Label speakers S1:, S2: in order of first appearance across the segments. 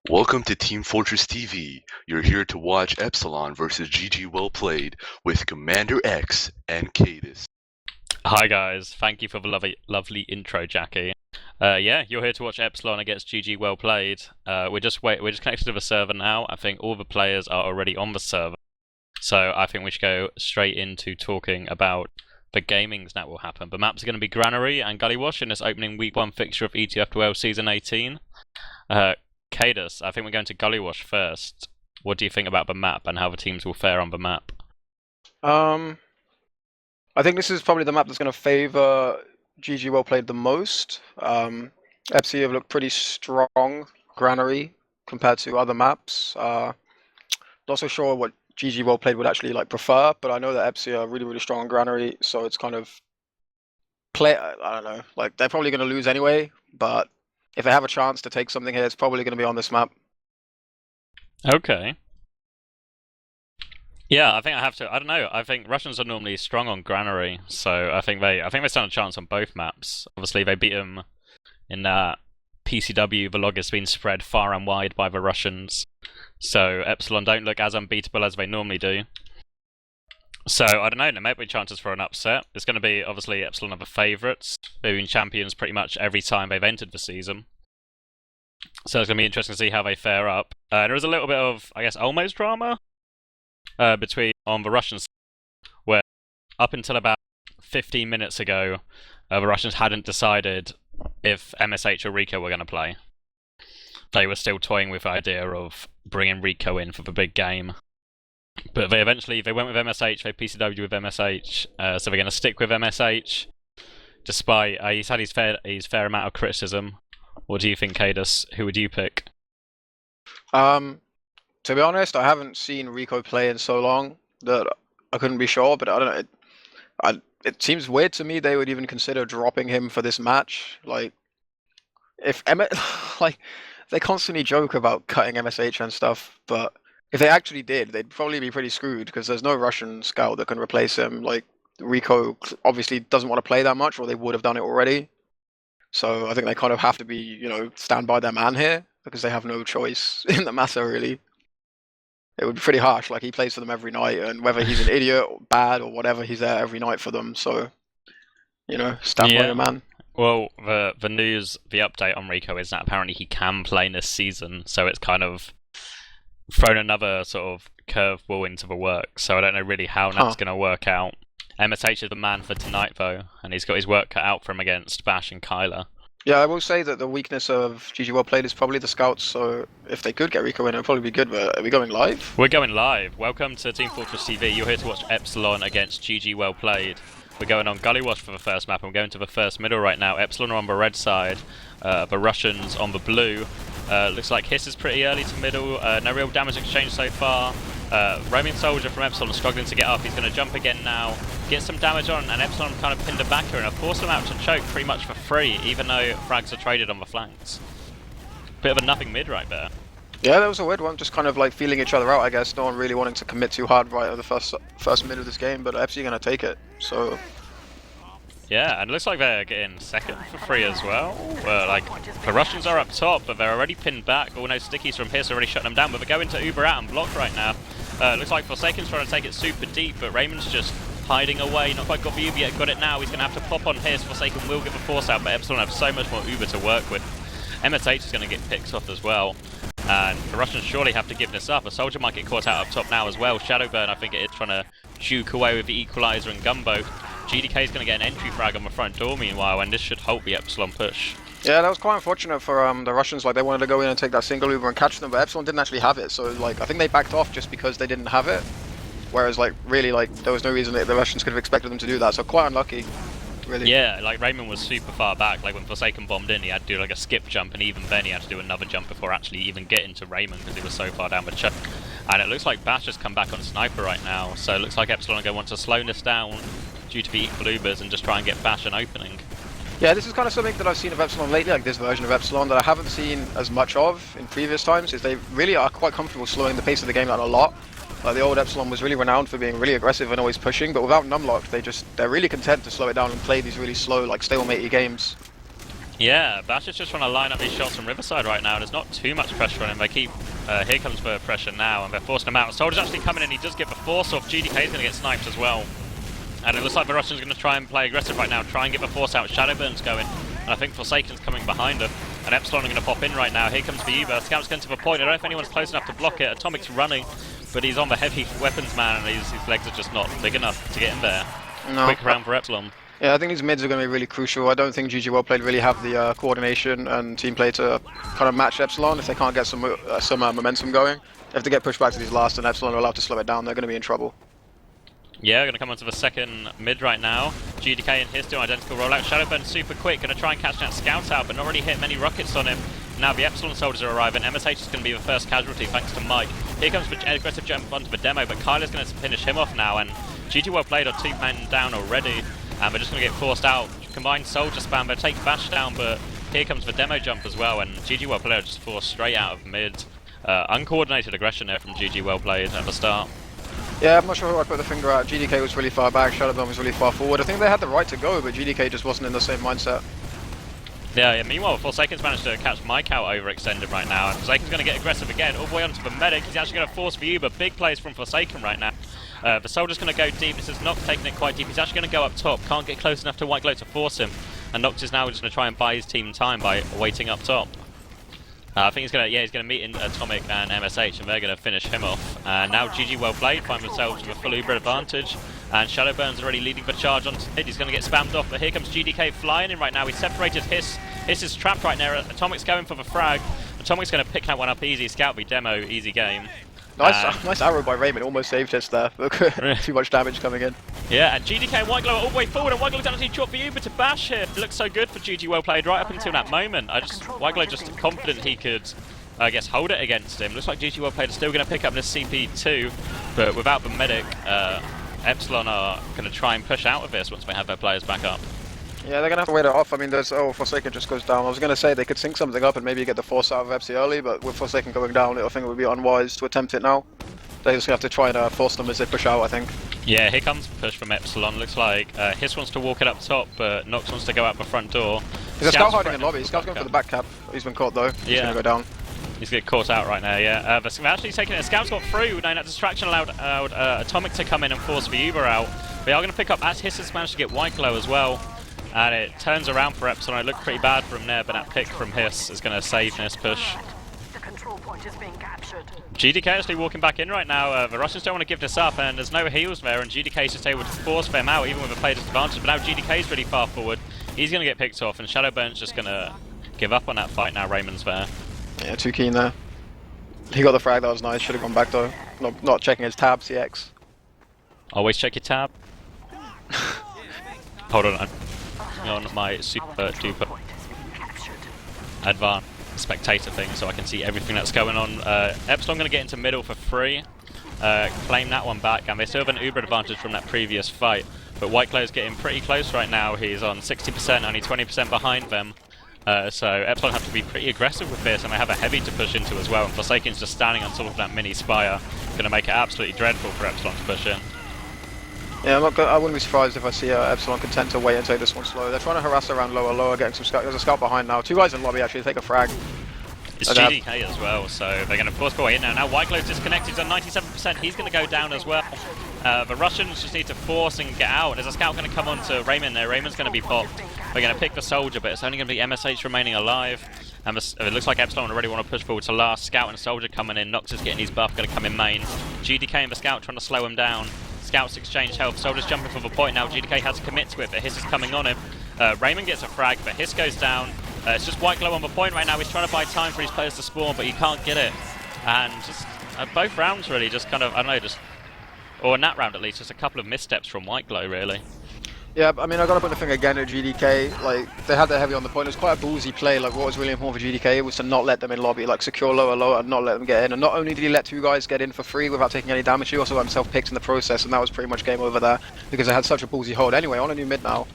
S1: Welcome to Team Fortress TV. You're here to watch Epsilon versus GG with CommanderX and kaidus.
S2: Hi guys, thank you for the lovely intro, Jackie. Yeah, you're here to watch Epsilon against GG Well Played. We're just connected to the server now. I think all the players are already on the server, so I think we should go straight into talking about the gamings that will happen. The maps are going to be Granary and Gullywash in this opening week 1 fixture of ETF2L season 18. kaidus, I think we're going to Gullywash first. What do you think about the map and how the teams will fare on the map?
S3: I think this is probably the map that's going to favour GG Well Played the most. FC have looked pretty strong, Granary, compared to other maps. Not so sure what GG Well Played would actually prefer, but I know that FC are really strong on Granary, so it's kind of I don't know, they're probably going to lose anyway, but if they have a chance to take something here, it's probably going to be on this map.
S2: Okay. Yeah, I think I have to. I don't know. I think Russians are normally strong on Granary, so I think they stand a chance on both maps. Obviously, they beat them in PCW. The log has been spread far and wide by the Russians, so Epsilon don't look as unbeatable as they normally do. So I don't know. There may be chances for an upset. It's going to be obviously Epsilon are the favourites. They've been champions pretty much every time they've entered the season. So it's going to be interesting to see how they fare up. There is a little bit of, I guess, almost drama between on the Russian side, where up until about 15 minutes ago, the Russians hadn't decided if MSH or Rico were going to play. They were still toying with the idea of bringing Rico in for the big game. But they went with MSH, they PCW with MSH, so they're going to stick with MSH, despite he's had his fair amount of criticism. What do you think, kaidus? Who would you pick?
S3: To be honest, I haven't seen Rico play in so long that I couldn't be sure, but I don't know. It seems weird to me they would even consider dropping him for this match. If they constantly joke about cutting MSH and stuff, but if they actually did, they'd probably be pretty screwed because there's no Russian scout that can replace him. Rico obviously doesn't want to play that much, or they would have done it already. So I think they kind of have to be, stand by their man here because they have no choice in the matter, really. It would be pretty harsh. He plays for them every night, and whether he's an idiot or bad or whatever, he's there every night for them. So, stand by your man.
S2: Well, the update on Rico is that apparently he can play this season, so it's kind of thrown another sort of curveball into the works. So I don't know really how that's going to work out. MSH is the man for tonight, though, and he's got his work cut out for him against Bash and Kyler.
S3: Yeah, I will say that the weakness of GG Well Played is probably the scouts, so if they could get Rico in, it would probably be good, but are we going live?
S2: We're going live. Welcome to Team Fortress TV. You're here to watch Epsilon against GG Well Played. We're going on Gullywash for the first map, and we're going to the first middle right now. Epsilon are on the red side, the Russians on the blue. Looks like Hiss is pretty early to middle, no real damage exchange so far. Roaming Soldier from Epsilon struggling to get up. He's going to jump again now, get some damage on, and Epsilon kind of pinned him back here and have forced him out to choke pretty much for free, even though frags are traded on the flanks. Bit of a nothing mid right there.
S3: Yeah, that was a weird one, just kind of feeling each other out, I guess. No one really wanting to commit too hard right at the first mid of this game, but FC are going to take it, so...
S2: Yeah, and it looks like they're getting second for free as well. The Russians are up top, but they're already pinned back. Oh no, Stickies from Hiss already shutting them down, but they're going to Uber out and block right now. Looks like Forsaken's trying to take it super deep, but Raymond's just hiding away. Not quite got the Uber yet, got it now. He's going to have to pop on Hiss. Forsaken will give a force out, but Epsilon have so much more Uber to work with. MSH is going to get picks off as well. And the Russians surely have to give this up. A soldier might get caught out up top now as well. Shadowburn, I think it is, trying to juke away with the Equalizer and Gumbo. GDK is going to get an entry frag on the front door meanwhile, and this should halt the Epsilon push. Yeah,
S3: that was quite unfortunate for the Russians. They wanted to go in and take that single Uber and catch them, but Epsilon didn't actually have it. So I think they backed off just because they didn't have it. Whereas really there was no reason that the Russians could have expected them to do that. So quite unlucky. Really.
S2: Yeah, Raymond was super far back. When Forsaken bombed in, he had to do a skip jump, and even then he had to do another jump before actually even getting to Raymond because he was so far down the choke. And it looks like Bash has come back on Sniper right now, so it looks like Epsilon are going to want to slow this down due to the equal Ubers and just try and get Bash an opening.
S3: Yeah, this is kind of something that I've seen of Epsilon lately, this version of Epsilon, that I haven't seen as much of in previous times, is they really are quite comfortable slowing the pace of the game down a lot. The old Epsilon was really renowned for being really aggressive and always pushing, but without numlock, they're really content to slow it down and play these really slow, stalematy games.
S2: Yeah, Bash is just trying to line up these shots from Riverside right now. There's not too much pressure on him. They keep... here comes the pressure now, and they're forcing him out. Soldier's actually coming in. He does get the force off. GDK is going to get sniped as well. And it looks like the Russians are going to try and play aggressive right now, try and get the force out. Shadowburn's going, and I think Forsaken's coming behind them. And Epsilon are going to pop in right now. Here comes the Uber. Scout's going to the point. I don't know if anyone's close enough to block it. Atomic's running, but he's on the heavy weapons man, and his legs are just not big enough to get in there.
S3: No.
S2: Quick round for Epsilon.
S3: Yeah, I think these mids are going to be really crucial. I don't think GGWP really have the coordination and team play to kind of match Epsilon if they can't get some momentum going. If they get pushed back to these last and Epsilon are allowed to slow it down, they're going to be in trouble.
S2: Yeah, we're going to come onto the second mid right now. GDK and his doing identical rollout. Shadowburn super quick, going to try and catch that scout out, but not really hit many rockets on him. Now the Epsilon soldiers are arriving. MSH is going to be the first casualty thanks to Mike. Here comes the aggressive jump onto the demo, but Kyler's going to finish him off now, and GGWP are 2 men down already. And we're just going to get forced out. Combined soldier spam, they take Bash down, but here comes the demo jump as well, and GGWP are just forced straight out of mid. Uncoordinated aggression there from GGWP at the start.
S3: Yeah, I'm not sure who I'd put the finger at. GDK was really far back, Shadowburn was really far forward. I think they had the right to go, but GDK just wasn't in the same mindset.
S2: Yeah, meanwhile, Forsaken's managed to catch Mike out overextended right now, and Forsaken's going to get aggressive again, all the way onto the medic. He's actually going to force the Uber. Big plays from Forsaken right now. The soldier's going to go deep. This is Nox taking it quite deep. He's actually going to go up top. Can't get close enough to White Glow to force him. And Nox is now just going to try and buy his team time by waiting up top. I think he's going to meet in Atomic and MSH, and they're going to finish him off. And now GG find themselves with a full Uber advantage. And Shadowburn's already leading the charge on mid. He's going to get spammed off, but here comes GDK flying in right now. He's separated Hiss. Hiss is trapped right now. Atomic's going for the frag. Atomic's going to pick that one up easy. Scout v demo, easy game.
S3: Nice arrow by Raymond, almost saved Hiss there. Too much damage coming in.
S2: Yeah, and GDK and White Glow are all the way forward, and White Glow's actually dropped the Uber to Bash here. It looks so good for GG played right up until that moment. White Glow just confident he could, I guess, hold it against him. Looks like GG played is still going to pick up this CP2, but without the medic, Epsilon are going to try and push out of this once they have their players back up.
S3: Yeah, they're going to have to wait it off. I mean, Forsaken just goes down. I was going to say they could sync something up and maybe get the force out of Epsi early, but with Forsaken going down, I think it would be unwise to attempt it now. They just have to try and force them as they push out, I think.
S2: Yeah, here comes the push from Epsilon. Looks like Hiss wants to walk it up top, but Nox wants to go out the front door.
S3: There's a scout hiding in lobby. Scout's going for the back cap. He's been caught though. He's going to go down.
S2: He's getting caught out right now, yeah. They're actually taking it. Scout's got through. Now that distraction allowed Atomic to come in and force the Uber out. They are going to pick up, as Hiss has managed to get White Glow as well. And it turns around for Epsilon. It looked pretty bad for him there, but that pick from Hiss is going to save this push. GDK actually walking back in right now. The Russians don't want to give this up, and there's no heals there, and GDK is just able to force them out, even with a player disadvantage. But now GDK is really far forward. He's going to get picked off, and Shadowburn's just going to give up on that fight now. Raymond's there.
S3: Yeah, too keen there. He got the frag, that was nice. Should have gone back though. Not checking his tab, CX.
S2: Always check your tab. Hold on. On my super duper advanced spectator thing, so I can see everything that's going on. Epsilon going to get into middle for free, claim that one back, and they still have an Uber advantage from that previous fight. But White Glow's getting pretty close right now. He's on 60%, only 20% behind them. So Epsilon have to be pretty aggressive with this, and they have a heavy to push into as well. And Forsaken's just standing on top of that mini spire, going to make it absolutely dreadful for Epsilon to push in.
S3: Yeah, I wouldn't be surprised if I see Epsilon content to wait and take this one slow. They're trying to harass around lower, getting some scout. There's a scout behind now. 2 guys in lobby actually, take a frag.
S2: It's GDK as well, so they're going to force their way in now. Now White Glow's disconnected, he's on 97%, he's going to go down as well. The Russians just need to force and get out. There's a scout going to come on to Raymond there. Raymond's going to be popped. They're going to pick the soldier, but it's only going to be MSH remaining alive. And it looks like Epsilon already want to push forward to last. Scout and soldier coming in. Nox is getting his buff, going to come in main. GDK and the scout trying to slow him down. Scouts exchange health. Soldier's jumping for the point now. GDK has to commit to it, but Hiss is coming on him. Raymond gets a frag, but Hiss goes down. It's just White Glow on the point right now. He's trying to buy time for his players to spawn, but he can't get it. And just both rounds really just kind of, I don't know, or in that round at least, just a couple of missteps from White Glow really.
S3: Yeah, I mean, I gotta put the thing again at GDK. Like, they had their heavy on the point. It was quite a ballsy play. Like, what was really important for GDK was to not let them in lobby, like secure lower, and not let them get in. And not only did he let 2 guys get in for free without taking any damage, he also got himself picked in the process, and that was pretty much game over there because they had such a ballsy hold. Anyway, on a new mid now.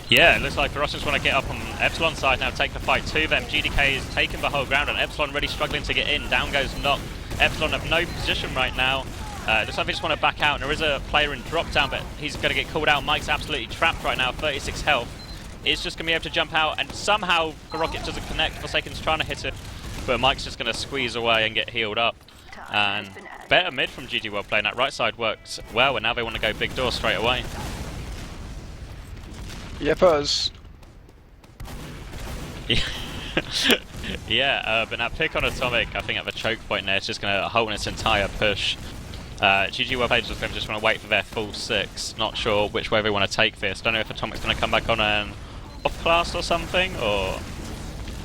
S2: Yeah, it looks like the Russians want to get up on Epsilon's side now, take the fight to them. GDK is taking the whole ground, and Epsilon really struggling to get in. Down goes Nox. Epsilon have no position right now. Looks like they just want to back out, and there is a player in drop down, but he's going to get called out. Mike's absolutely trapped right now, 36 health. is just going to be able to jump out, and somehow the rocket doesn't connect. Forsaken's trying to hit it, but Mike's just going to squeeze away and get healed up. And better mid from GG well playing. That right side works well, and now they want to go big door straight away.
S3: Yeah, Pers.
S2: Yeah, but that pick on Atomic, I think at the choke point there, it's just going to hold its entire push. GG well played just want to wait for their full 6. Not sure which way they want to take this. Don't know if Atomic's going to come back on an off class or something, or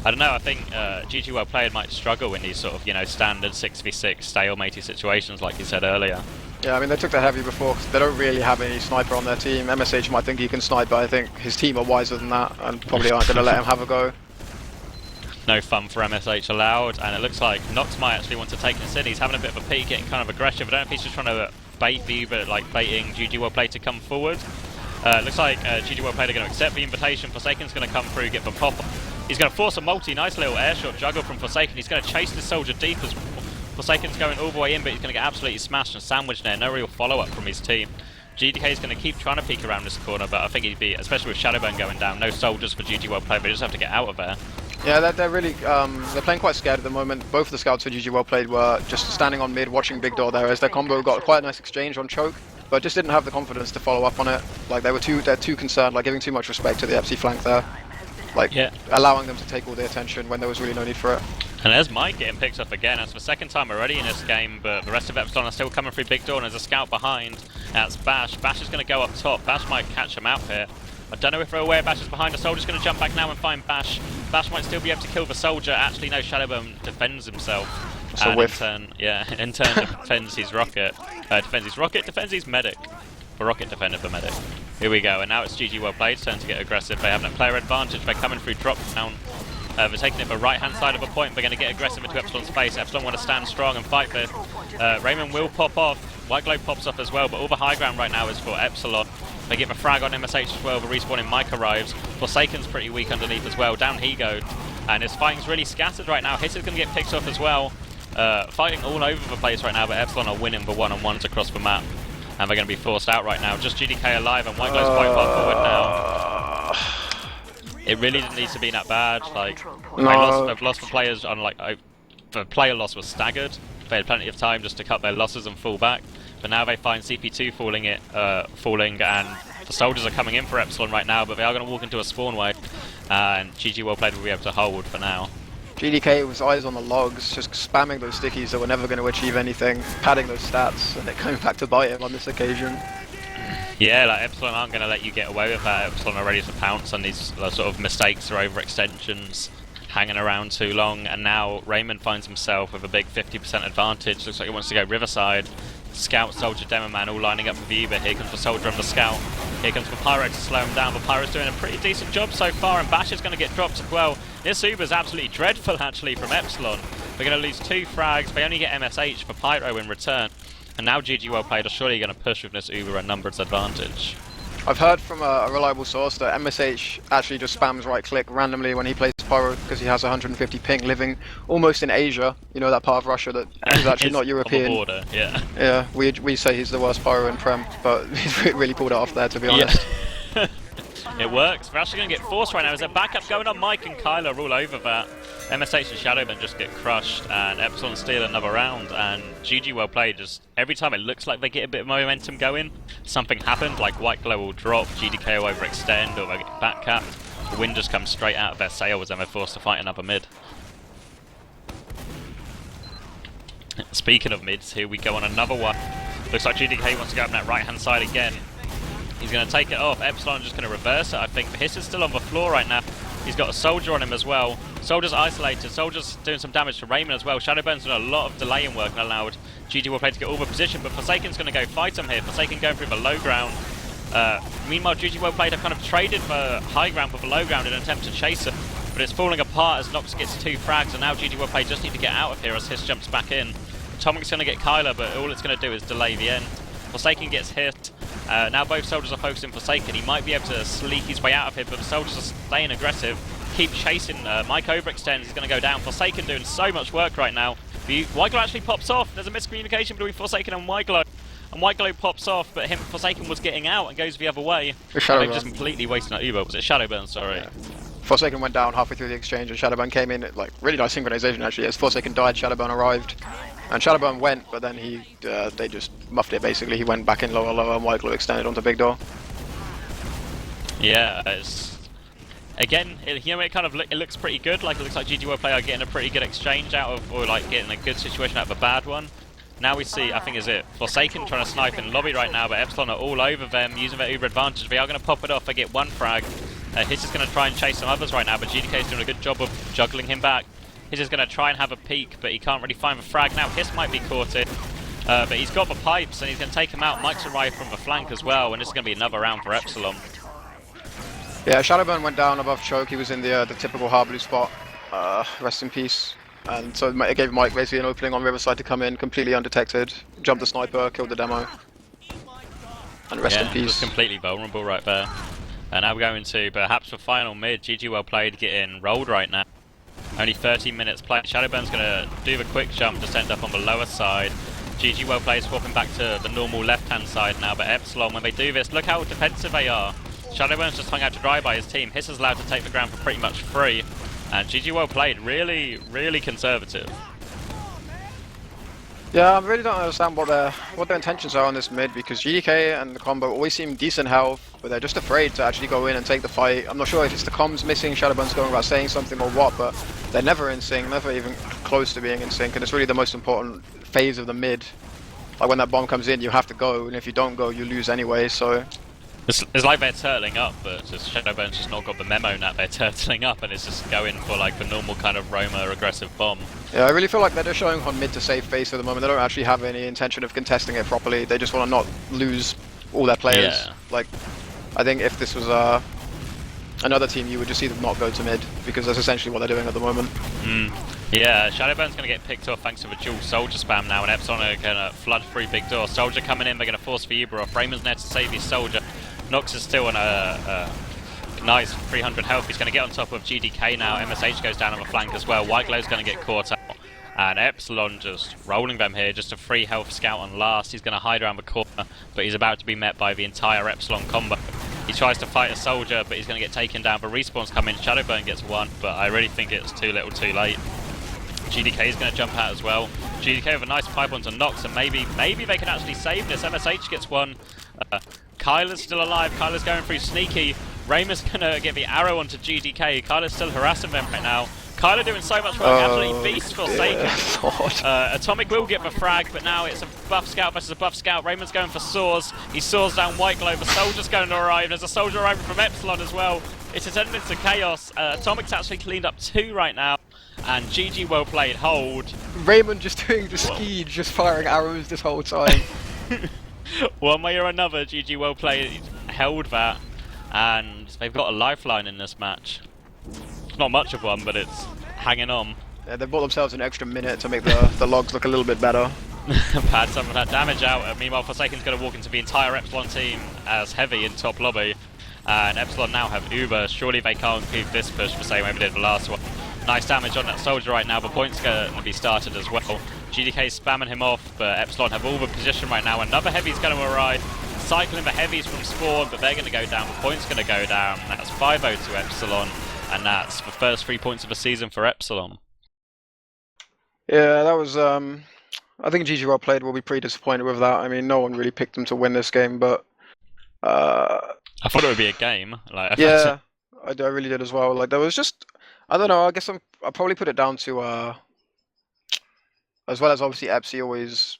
S2: I don't know. I think GG well played might struggle in these sort of, you know, standard 6v6 stalematey situations, like you said earlier.
S3: Yeah, I mean, they took the heavy before because they don't really have any sniper on their team. MSH might think he can snipe, but I think his team are wiser than that and probably aren't going to let him have a go.
S2: No fun for MSH allowed, and it looks like Nox might actually want to take this in. He's having a bit of a peek, getting kind of aggressive. I don't know if he's just trying to bait the, but like baiting GG well played to come forward. It looks like GG well played are going to accept the invitation. Forsaken's going to come through, get the pop. He's going to force a multi, nice little air shot juggle from Forsaken. He's going to chase this soldier deep as well. Forsaken's going all the way in, but he's going to get absolutely smashed and sandwiched there. No real follow-up from his team. GDK is going to keep trying to peek around this corner, but I think he'd be, especially with Shadowburn going down, no soldiers for GG well played. They just have to get out of there.
S3: Yeah, they're really they're playing quite scared at the moment. Both of the scouts for GG well played were just standing on mid, watching big door there as their combo got quite a nice exchange on choke, but just didn't have the confidence to follow up on it. Like they're too concerned, like giving too much respect to the FC flank there, like allowing them to take all the attention when there was really no need for it.
S2: And there's Mike getting picked up again. That's the second time already in this game, but the rest of Epsilon are still coming through big door, and there's a scout behind. That's Bash. Bash is going to go up top. Bash might catch him out here. I don't know if they're aware Bash is behind. The soldier's going to jump back now and find Bash. Bash might still be able to kill the soldier. Actually, no, Shadowburn defends himself.
S3: So
S2: and in turn defends his rocket. Defends his medic. The rocket defended the medic. Here we go, and now it's GG well played. Turn to get aggressive. They have no player advantage. They're coming through drop down. They're taking it the right-hand side of a point. They're going to get aggressive into Epsilon's face. Epsilon want to stand strong and fight this. Raymond will pop off. White Globe pops off as well, but all the high ground right now is for Epsilon. They get the frag on MSH as well. The respawning Mike arrives. Forsaken's pretty weak underneath as well. Down he goes. And his fighting's really scattered right now. Hitter's going to get picked off as well. Fighting all over the place right now, but Epsilon are winning the one-on-ones across the map. And they're going to be forced out right now. Just GDK alive, and White Globe's quite far forward now. It really didn't need to be that bad. Like, they've lost the players on the player loss was staggered. They had plenty of time just to cut their losses and fall back. But now they find CP2 falling, and the soldiers are coming in for Epsilon right now. But they are going to walk into a spawn wave, and GG well played will be able to hold for now.
S3: GDK was eyes on the logs, just spamming those stickies that were never going to achieve anything, padding those stats, and it coming back to bite him on this occasion.
S2: Yeah, like Epsilon aren't going to let you get away with that. Epsilon are ready to pounce on these sort of mistakes or overextensions, hanging around too long, and now Raymond finds himself with a big 50% advantage. Looks like he wants to go Riverside. Scout, Soldier, Demo Man all lining up for the Uber. Here comes the Soldier and the Scout. Here comes the Pyro to slow him down. The Pyro's doing a pretty decent job so far, and Bash is going to get dropped as well. This Uber's absolutely dreadful actually from Epsilon. They're going to lose 2 frags. They only get MSH for Pyro in return. And now GG well played are surely going to push with this Uber and numbers advantage.
S3: I've heard from a reliable source that MSH actually just spams right click randomly when he plays Pyro because he has 150 ping, living almost in Asia. You know, that part of Russia that is actually not European.
S2: On the border, yeah.
S3: Yeah, we say he's the worst Pyro in Prem, but he's really pulled it off there, to be honest.
S2: Yeah. It works. We're actually going to get forced right now. There's a backup going on. Mike and Kyler are all over that. MSH and Shadowman just get crushed, and Epsilon steal another round. And GG well played. Just every time it looks like they get a bit of momentum going, something happened. Like White Glow will drop, GDK will overextend, or they get backcapped. The wind just comes straight out of their sails, and they're forced to fight another mid. Speaking of mids, here we go on another one. Looks like GDK wants to go up that right-hand side again. He's going to take it off. Epsilon just going to reverse it, I think. But Hiss is still on the floor right now. He's got a soldier on him as well. Soldier's isolated. Soldier's doing some damage to Raymond as well. Shadowburn's doing a lot of delaying work and allowed GG will play to get all the position. But Forsaken's going to go fight him here. Forsaken going through the low ground. Meanwhile, GG well played have kind of traded for high ground for the low ground in an attempt to chase him. But it's falling apart as Nox gets 2 frags. And now GG well played just need to get out of here as Hiss jumps back in. Atomic's going to get Kyler, but all it's going to do is delay the end. Forsaken gets hit. Now both soldiers are focusing Forsaken. He might be able to sleek his way out of here, but the soldiers are staying aggressive. Keep chasing. Mike overextends. He's going to go down. Forsaken doing so much work right now. The White Glow actually pops off. There's a miscommunication between Forsaken and White Glow. and White Glow pops off, but Forsaken was getting out and goes the other way.
S3: It's
S2: And they've
S3: Shadowburn.
S2: just completely wasted that Uber. Was it Shadowburn? Sorry.
S3: Yeah. Forsaken went down halfway through the exchange, and Shadowburn came in. Like really nice synchronization actually. As Forsaken died, Shadowburn arrived, and Shadowburn went, but then they just muffed it basically. He went back in lower, and White Glow extended onto Big Door.
S2: Yeah, it's again, it kind of it looks pretty good. Like it looks like GGWP are getting a pretty good exchange out of, or like getting a good situation out of a bad one. Now we see, I think, is it Forsaken trying to snipe in lobby right now, but Epsilon are all over them, using their Uber advantage. They are going to pop it off. They get one frag. Hiss is going to try and chase some others right now, but GDK is doing a good job of juggling him back. Hiss is going to try and have a peek, but he can't really find the frag now. Hiss might be caught in, but he's got the pipes and he's going to take him out. Mike's arrived from the flank as well, and this is going to be another round for Epsilon.
S3: Yeah, Shadowburn went down above choke. He was in the typical hard blue spot. Rest in peace. And so it gave Mike basically an opening on Riverside to come in completely undetected, jump the sniper, killed the demo, and rest in peace.
S2: Just completely vulnerable right there. And now we're going to perhaps the final mid. GG well played, getting rolled right now. Only 13 minutes played. Shadowburn's going to do the quick jump, just end up on the lower side. GG well played, swapping back to the normal left-hand side now, but Epsilon, when they do this, look how defensive they are. Shadowburn's just hung out to dry by his team. Hiss is allowed to take the ground for pretty much free. And GG well played, really, really conservative.
S3: Yeah, I really don't understand what their intentions are on this mid, because GDK and the combo always seem decent health, but they're just afraid to actually go in and take the fight. I'm not sure if it's the comms missing, Shadowburn's going about saying something or what, but they're never in sync, never even close to being in sync, and it's really the most important phase of the mid. Like when that bomb comes in, you have to go, and if you don't go, you lose anyway, so...
S2: It's like they're turtling up, but just Shadowburn's just not got the memo that they're turtling up, and it's just going for like the normal kind of roamer aggressive bomb.
S3: Yeah, I really feel like they're just showing on mid to safe face at the moment. They don't actually have any intention of contesting it properly. They just want to not lose all their players.
S2: Yeah.
S3: Like, I think if this was another team, you would just see them not go to mid, because that's essentially what they're doing at the moment.
S2: Yeah, Shadowburn's going to get picked off thanks to the dual soldier spam now, and Epsilon are going to flood through Big Door. Soldier coming in, they're going to force the Uber off. Raymond's there to save his soldier. Nox is still on a nice 300 health. He's going to get on top of GDK now. MSH goes down on the flank as well. White Glow's going to get caught out. And Epsilon just rolling them here. Just a free health scout on last. He's going to hide around the corner, but he's about to be met by the entire Epsilon combo. He tries to fight a soldier, but he's going to get taken down. The respawns come in. Shadowburn gets one, but I really think it's too little too late. GDK is going to jump out as well. GDK with a nice pipe onto Nox, and maybe they can actually save this. MSH gets one. Kyler's still alive. Kyler's going through sneaky. Raymond's going to get the arrow onto GDK. Kyler's still harassing them right now. Kyler doing so much work. Absolutely beast Forsaken. Atomic will get the frag, but now it's a buff scout versus a buff scout. Raymond's going for Soars. He soars down White Glow. The soldier's going to arrive. There's a soldier arriving from Epsilon as well. It's a 10 minutes of chaos. Atomic's actually cleaned up 2 right now. And GG well played, hold.
S3: Raymond just doing the ski, just firing arrows this whole time.
S2: One way or another, GG well played held that, and they've got a lifeline in this match. It's not much of one, but it's hanging on.
S3: Yeah, they bought themselves an extra minute to make the logs look a little bit better.
S2: Pad some of that damage out. Meanwhile, Forsaken's going to walk into the entire Epsilon team as heavy in top lobby, and Epsilon now have Uber. Surely they can't keep this push the same way they did the last one. Nice damage on that soldier right now, but points going to be started as well. GDK spamming him off, but Epsilon have all the position right now. Another heavy's going to arrive, cycling the heavies from spawn, but they're going to go down. The point's going to go down. That's 5-0 to Epsilon, and that's the first 3 points of the season for Epsilon.
S3: Yeah, that was. I think GG well played will be pretty disappointed with that. I mean, no one really picked them to win this game, but.
S2: I thought it would be a game. Like,
S3: yeah, I really did as well. Like there was just. I don't know, I guess I'll probably put it down to, as well as obviously Epsi always,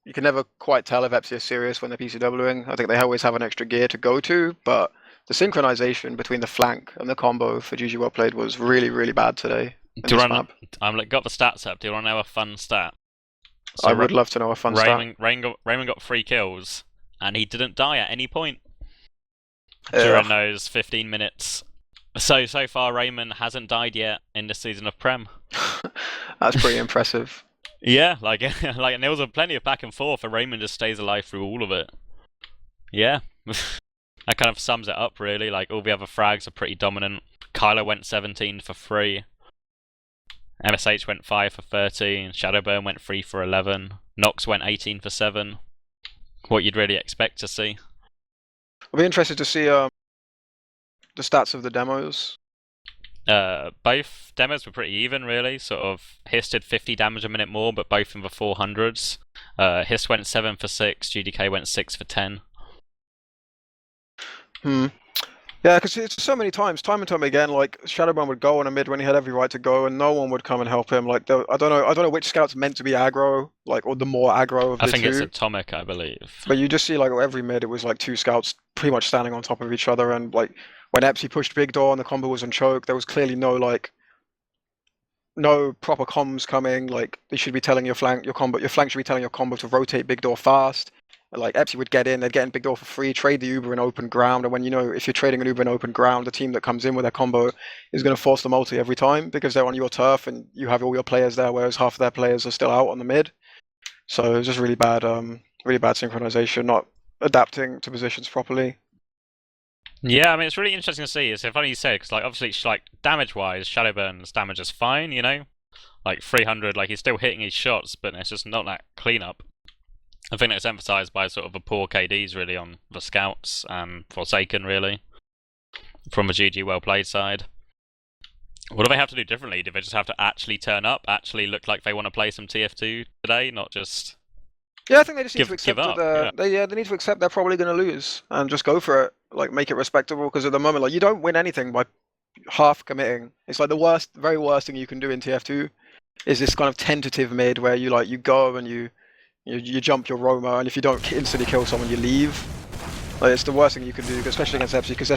S3: you can never quite tell if Epsi is serious when they're PCWing. I think they always have an extra gear to go to, but the synchronization between the flank and the combo for GG well played was really, really bad today.
S2: Do you want I've got the stats up. Do you want to know a fun stat? So
S3: I would love to know a fun stat.
S2: Raymond got 3 kills, and he didn't die at any point during those 15 minutes. So far, Raymond hasn't died yet in this season of Prem.
S3: That's pretty impressive.
S2: Yeah, like and there was plenty of back and forth, and Raymond just stays alive through all of it. Yeah, that kind of sums it up, really. Like, all the other frags are pretty dominant. Kyler went 17 for 3. MSH went 5 for 13. Shadowburn went 3 for 11. Nox went 18 for 7. what you'd really expect to see.
S3: I'll be interested to see the stats of the demos.
S2: Both demos were pretty even, really. Sort of Hiss did 50 damage a minute more, but both in the 400s. Hiss went 7 for 6, GDK went 6 for 10.
S3: Yeah, because it's so many times, time and time again, like Shadowburn would go on a mid when he had every right to go, and no one would come and help him. Like, I don't know which scout's meant to be aggro, like, or the more aggro of the two.
S2: I think it's Atomic, I believe.
S3: But you just see, like, every mid, it was like 2 scouts pretty much standing on top of each other, and like when Epsi pushed Big Door and the combo was on choke, there was clearly no proper comms coming. Like, they should be telling your flank should be telling your combo to rotate Big Door fast. Like, Epsi would get in, they'd get in Big Door for free, trade the Uber in open ground, and when if you're trading an Uber in open ground, the team that comes in with their combo is going to force the multi every time because they're on your turf and you have all your players there, whereas half of their players are still out on the mid. So it's just really bad synchronization, not adapting to positions properly.
S2: Yeah, I mean, it's really interesting to see. It's funny you say, because like obviously, like damage-wise, Shadowburn's damage is fine, you know, like 300, like he's still hitting his shots, but it's just not that cleanup. I think it's emphasized by sort of the poor KDs really on the scouts and Forsaken really from a GG well played side. What do they have to do differently? Do they just have to actually turn up, actually look like they want to play some TF2 today, not just?
S3: Yeah, I think they just need to accept
S2: that
S3: they need to accept they're probably going to lose and just go for it, like make it respectable. Because at the moment, like you don't win anything by half committing. It's like the very worst thing you can do in TF2 is this kind of tentative mid where you go and you jump your Roma, and if you don't instantly kill someone, you leave. Like, it's the worst thing you can do, especially against Epsi, because they're